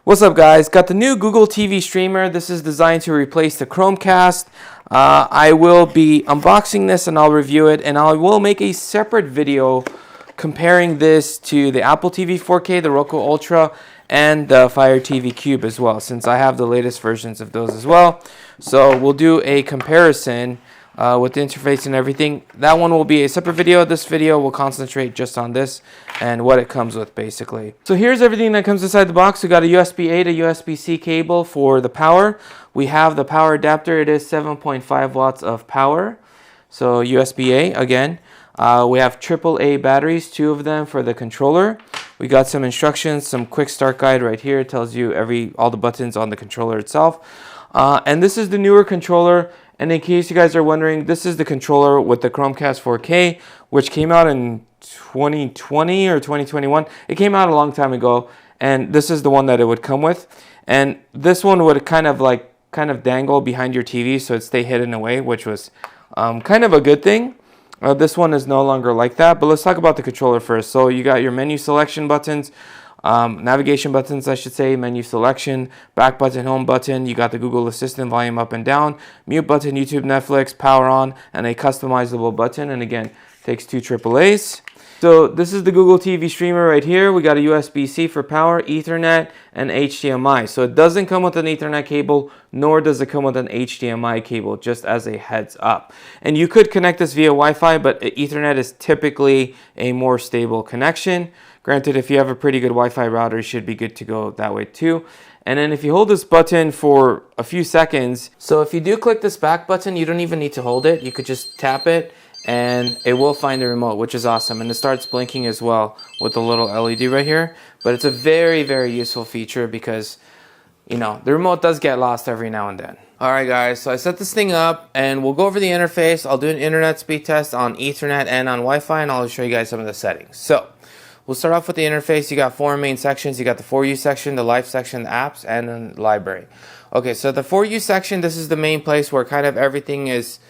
What's up, guys? Got the new Google TV streamer. This is designed to replace the Chromecast. I will be unboxing this and I'll review it, and I will make a separate video comparing this to the Apple TV 4K, the Roku Ultra, and the Fire TV Cube as well, since I have the latest versions of those as well. So we'll do a comparison with the interface and everything. That one will be a separate video. This video will concentrate just on this and what it comes with, basically. So here's everything that comes inside the box. We got a USB-A to USB-C cable for the power. We have the power adapter. It is 7.5 watts of power. So USB-A again. We have AAA batteries, 2 of them for the controller. We got some instructions, some quick start guide right here. It tells you all the buttons on the controller itself. And this is the newer controller. And in case you guys are wondering, this is the controller with the Chromecast 4K, which came out in 2020 or 2021. It came out a long time ago, and this is the one that it would come with. And this one would kind of dangle behind your TV, so it'd stay hidden away, which was kind of a good thing. This one is no longer like that, but let's talk about the controller first. So you got your menu selection buttons, navigation buttons, I should say, menu selection, back button, home button. You got the Google Assistant, volume up and down, mute button, YouTube, Netflix, power on, and a customizable button. And again, takes 2 AAAs. So this is the Google TV streamer right here. We got a USB-C for power, Ethernet, and HDMI. So it doesn't come with an Ethernet cable, nor does it come with an HDMI cable, just as a heads up. And you could connect this via Wi-Fi, but Ethernet is typically a more stable connection. Granted, if you have a pretty good Wi-Fi router, you should be good to go that way too. And then if you hold this button for a few seconds, so if you do click this back button, you don't even need to hold it. You could just tap it and it will find the remote, which is awesome. And it starts blinking as well with the little LED right here. But it's a very, very useful feature because, you know, the remote does get lost every now and then. Alright guys, so I set this thing up and we'll go over the interface. I'll do an internet speed test on Ethernet and on Wi-Fi, and I'll show you guys some of the settings. So we'll start off with the interface. You got 4 main sections. You got the For You section, the Life section, the apps, and the library. Okay, so the For You section, this is the main place where kind of everything is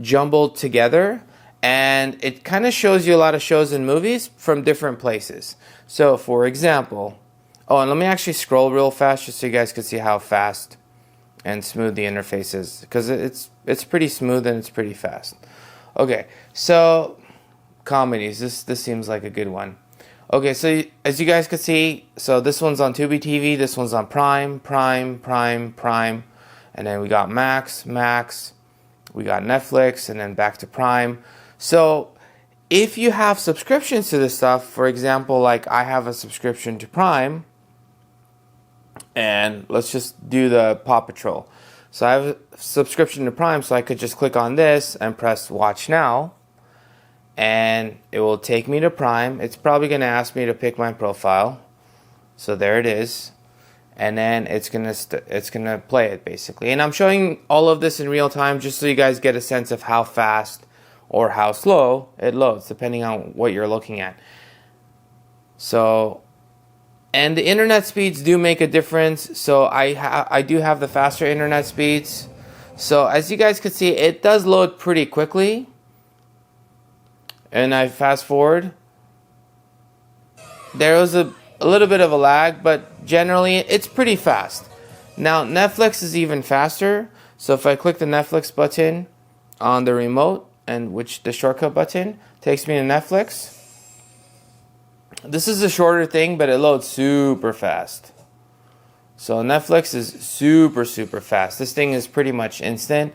jumbled together, and it kind of shows you a lot of shows and movies from different places. So for example, and let me actually scroll real fast just so you guys can see how fast and smooth the interface is, because it's pretty smooth and it's pretty fast. Okay, so comedies, this seems like a good one. Okay, so as you guys can see, so this one's on Tubi TV, this one's on Prime, and then we got Max, we got Netflix, and then back to Prime. So if you have subscriptions to this stuff, for example, like I have a subscription to Prime, and let's just do the Paw Patrol. So I have a subscription to Prime, so I could just click on this and press Watch Now, and it will take me to Prime. It's probably going to ask me to pick my profile. So there it is. And then it's gonna play it basically. And I'm showing all of this in real time just so you guys get a sense of how fast or how slow it loads, depending on what you're looking at. So, and the internet speeds do make a difference. So I do have the faster internet speeds. So as you guys can see, it does load pretty quickly. And I fast forward. There was a little bit of a lag, but generally it's pretty fast. Now Netflix is even faster. So if I click the Netflix button on the remote, and which the shortcut button takes me to Netflix. This is a shorter thing, but it loads super fast. So Netflix is super fast. This thing is pretty much instant.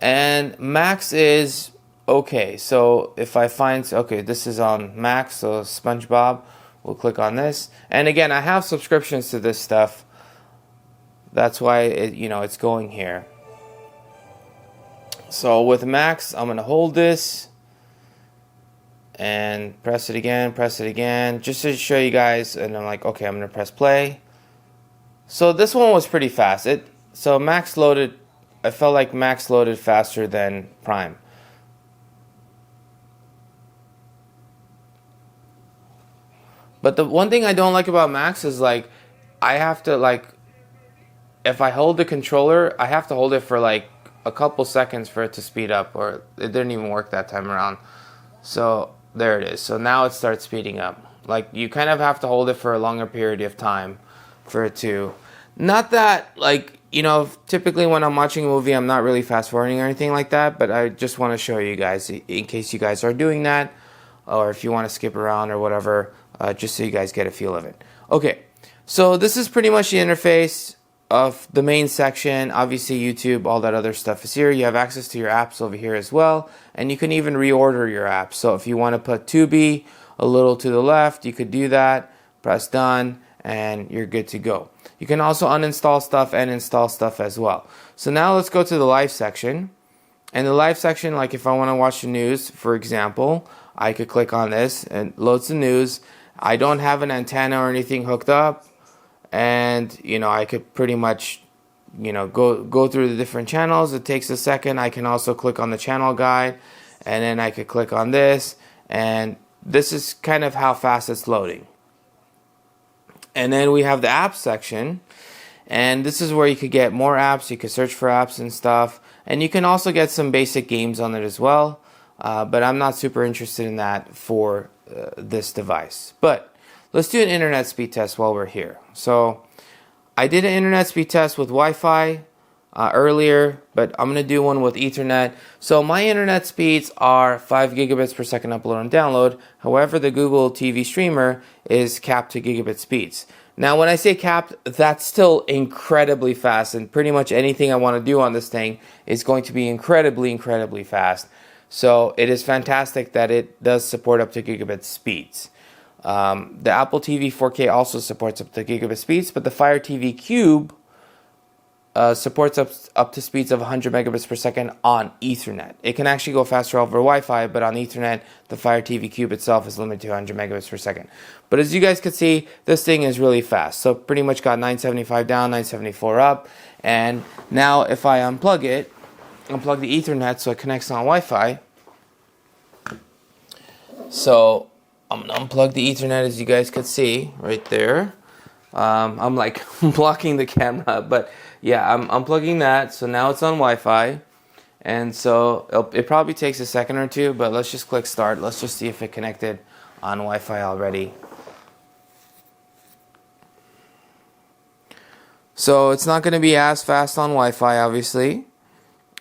And Max is okay. So if I find, okay, this is on Max, so SpongeBob, we'll click on this. And again, I have subscriptions to this stuff. That's why it's going here. So with Max, I'm going to hold this and press it again, just to show you guys. And I'm like, okay, I'm going to press play. So this one was pretty fast. So Max loaded, I felt like Max loaded faster than Prime. But the one thing I don't like about Max is like, I have to if I hold the controller, I have to hold it for like a couple seconds for it to speed up, or it didn't even work that time around. So there it is. So now it starts speeding up. Like you kind of have to hold it for a longer period of time for it to, not that, like, you know, typically when I'm watching a movie, I'm not really fast forwarding or anything like that, but I just want to show you guys in case you guys are doing that, or if you want to skip around or whatever, just so you guys get a feel of it. Okay, so this is pretty much the interface of the main section. Obviously YouTube, all that other stuff is here. You have access to your apps over here as well, and you can even reorder your apps. So if you want to put Tubi a little to the left, you could do that, press done, and you're good to go. You can also uninstall stuff and install stuff as well. So now let's go to the live section. And the live section, like if I want to watch the news, for example, I could click on this and loads the news. I don't have an antenna or anything hooked up, and you know, I could pretty much, you know, go through the different channels. It takes a second. I can also click on the channel guide, and then I could click on this, and this is kind of how fast it's loading. And then we have the apps section, and this is where you could get more apps. You could search for apps and stuff, and you can also get some basic games on it as well, but I'm not super interested in that for this device. But let's do an internet speed test while we're here. So I did an internet speed test with Wi-Fi earlier, but I'm going to do one with Ethernet. So my internet speeds are 5 gigabits per second upload and download. However, the Google TV streamer is capped to gigabit speeds. Now, when I say capped, that's still incredibly fast, and pretty much anything I want to do on this thing is going to be incredibly, incredibly fast. So it is fantastic that it does support up to gigabit speeds. The Apple TV 4K also supports up to gigabit speeds, but the Fire TV Cube supports up to speeds of 100 megabits per second on Ethernet. It can actually go faster over Wi-Fi, but on Ethernet, the Fire TV Cube itself is limited to 100 megabits per second. But as you guys can see, this thing is really fast. So pretty much got 975 down, 974 up. And now if I unplug it, unplug the Ethernet so it connects on Wi-Fi. So I'm going to unplug the Ethernet, as you guys can see right there. I'm like blocking the camera, but yeah, I'm unplugging that. So now it's on Wi-Fi. And so it probably takes a second or two, but let's just click start. Let's just see if it connected on Wi-Fi already. So it's not going to be as fast on Wi-Fi, obviously.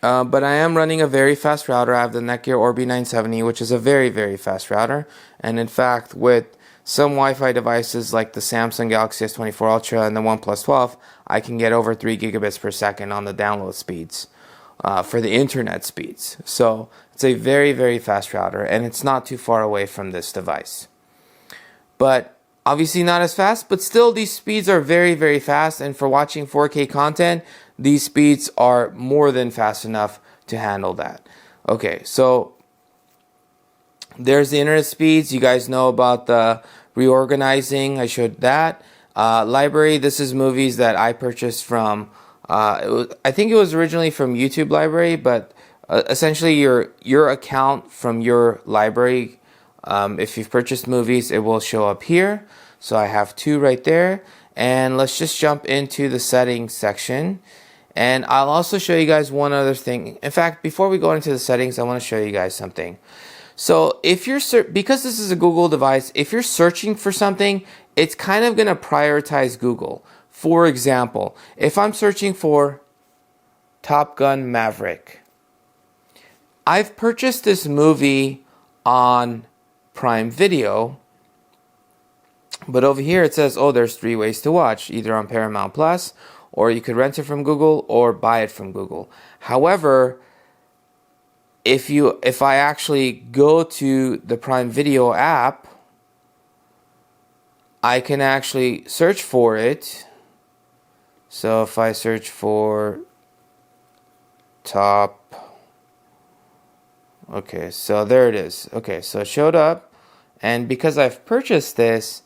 But I am running a very fast router. I have the Netgear Orbi 970, which is a very, very fast router. And in fact, with some Wi-Fi devices like the Samsung Galaxy S24 Ultra and the OnePlus 12, I can get over 3 gigabits per second on the download speeds for the internet speeds. So it's a very, very fast router, and it's not too far away from this device. But obviously not as fast, but still these speeds are very, very fast, and for watching 4K content, these speeds are more than fast enough to handle that. Okay, so there's the internet speeds. You guys know about the reorganizing. I showed that. Library, this is movies that I purchased from, I think it was originally from YouTube Library, but essentially your account from your library, if you've purchased movies, it will show up here. So I have 2 right there. And let's just jump into the settings section. And I'll also show you guys one other thing. In fact, before we go into the settings, I want to show you guys something. So if you're, because this is a Google device, if you're searching for something, it's kind of going to prioritize Google. For example, if I'm searching for Top Gun Maverick, I've purchased this movie on Prime Video, but over here it says, oh, there's 3 ways to watch, either on Paramount Plus, or you could rent it from Google or buy it from Google. However, if I actually go to the Prime Video app, I can actually search for it. So if I search for top, okay, so there it is. Okay, so it showed up, and because I've purchased this,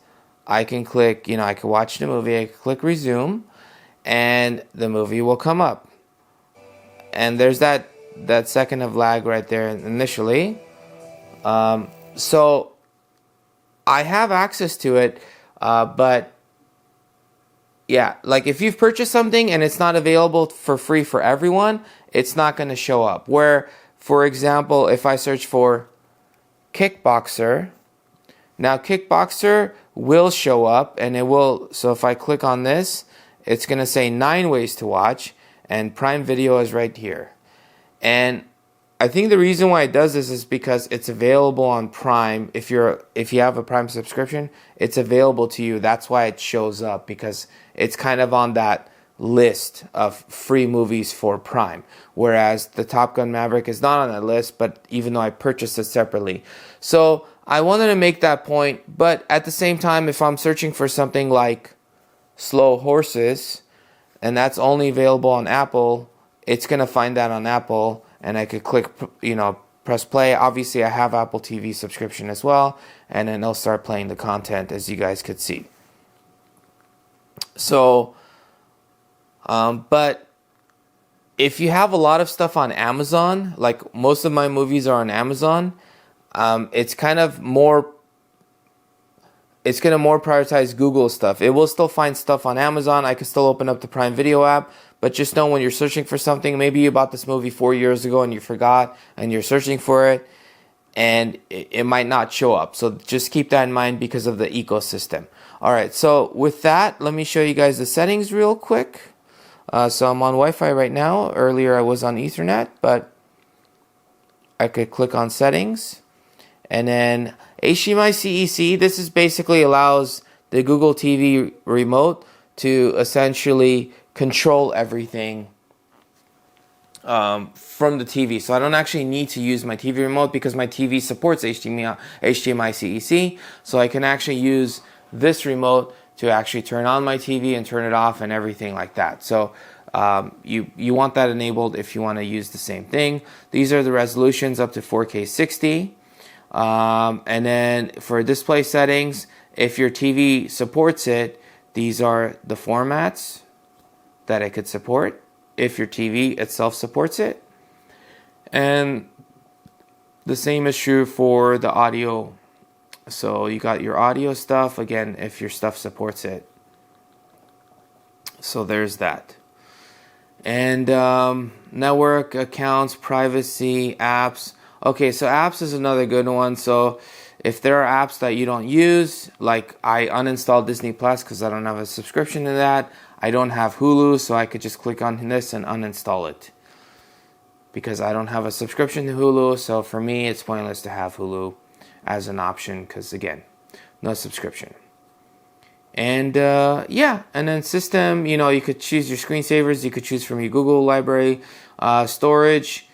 I can click, I can watch the movie, I can click resume, and the movie will come up. And there's that second of lag right there initially. So I have access to it, but yeah, like if you've purchased something and it's not available for free for everyone, it's not going to show up. Where, for example, if I search for Kickboxer, now Kickboxer will show up, and it will, so if I click on this, it's going to say 9 ways to watch, and Prime Video is right here. And I think the reason why it does this is because it's available on Prime. If you have a Prime subscription, it's available to you. That's why it shows up, because it's kind of on that list of free movies for Prime, whereas the Top Gun Maverick is not on that list, but even though I purchased it separately. So I wanted to make that point, but at the same time, if I'm searching for something like Slow Horses, and that's only available on Apple, it's going to find that on Apple, and I could click, press play. Obviously, I have Apple TV subscription as well, and then it'll start playing the content, as you guys could see. So, but if you have a lot of stuff on Amazon, like most of my movies are on Amazon, it's kind of more, it's going to more prioritize Google stuff. It will still find stuff on Amazon. I can still open up the Prime Video app, but just know when you're searching for something, maybe you bought this movie 4 years ago and you forgot, and you're searching for it, and it might not show up. So just keep that in mind because of the ecosystem. All right, so with that, let me show you guys the settings real quick. So I'm on Wi-Fi right now. Earlier I was on Ethernet, but I could click on settings, and then HDMI CEC. This is basically allows the Google TV remote to essentially control everything from the TV. So I don't actually need to use my TV remote because my TV supports HDMI CEC. So I can actually use this remote to actually turn on my TV and turn it off and everything like that. So you want that enabled if you want to use the same thing. These are the resolutions up to 4K 60. And then for display settings, if your TV supports it, these are the formats that it could support if your TV itself supports it. And the same is true for the audio. So you got your audio stuff, again, if your stuff supports it. So there's that. And network, accounts, privacy, apps. Okay, so apps is another good one. So if there are apps that you don't use, like I uninstalled Disney Plus because I don't have a subscription to that. I don't have Hulu, so I could just click on this and uninstall it, because I don't have a subscription to Hulu. So for me, it's pointless to have Hulu as an option, because again, no subscription. And yeah, and then system, you could choose your screensavers. You could choose from your Google library. Storage,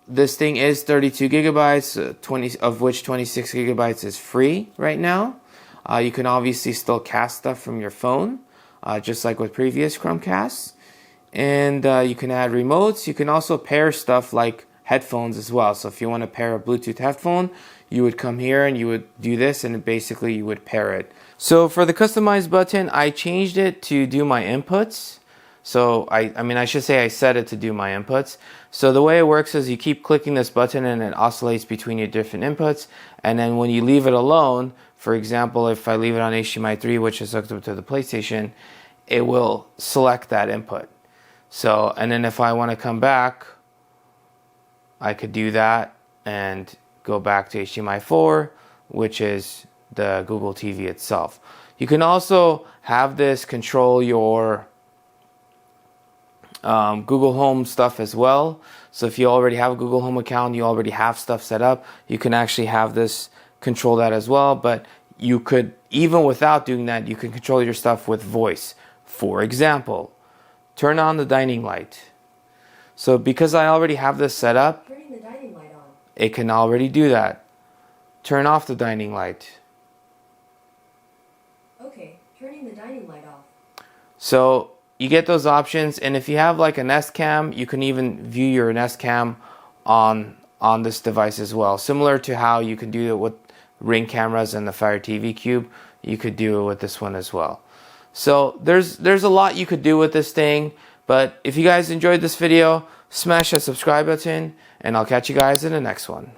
this thing is 32 gigabytes, 20 of which 26 gigabytes is free right now. You can obviously still cast stuff from your phone, just like with previous Chromecasts. And you can add remotes. You can also pair stuff like headphones as well. So if you want to pair a Bluetooth headphone, you would come here and you would do this, and basically you would pair it. So for the customize button, I changed it to do my inputs. So I should say I set it to do my inputs. So the way it works is you keep clicking this button and it oscillates between your different inputs. And then when you leave it alone, for example, if I leave it on HDMI 3, which is hooked up to the PlayStation, it will select that input. So, and then if I want to come back, I could do that and go back to HDMI 4, which is the Google TV itself. You can also have this control your Google Home stuff as well. So if you already have a Google Home account, you already have stuff set up, you can actually have this control that as well. But you could, even without doing that, you can control your stuff with voice. For example, turn on the dining light. So because I already have this set up, turning the dining light on, it can already do that. Turn off the dining light. Okay, turning the dining light off. So you get those options, and if you have like a Nest Cam, you can even view your Nest Cam on this device as well. Similar to how you can do it with Ring cameras and the Fire TV Cube, you could do it with this one as well. So there's a lot you could do with this thing, but if you guys enjoyed this video, smash that subscribe button, and I'll catch you guys in the next one.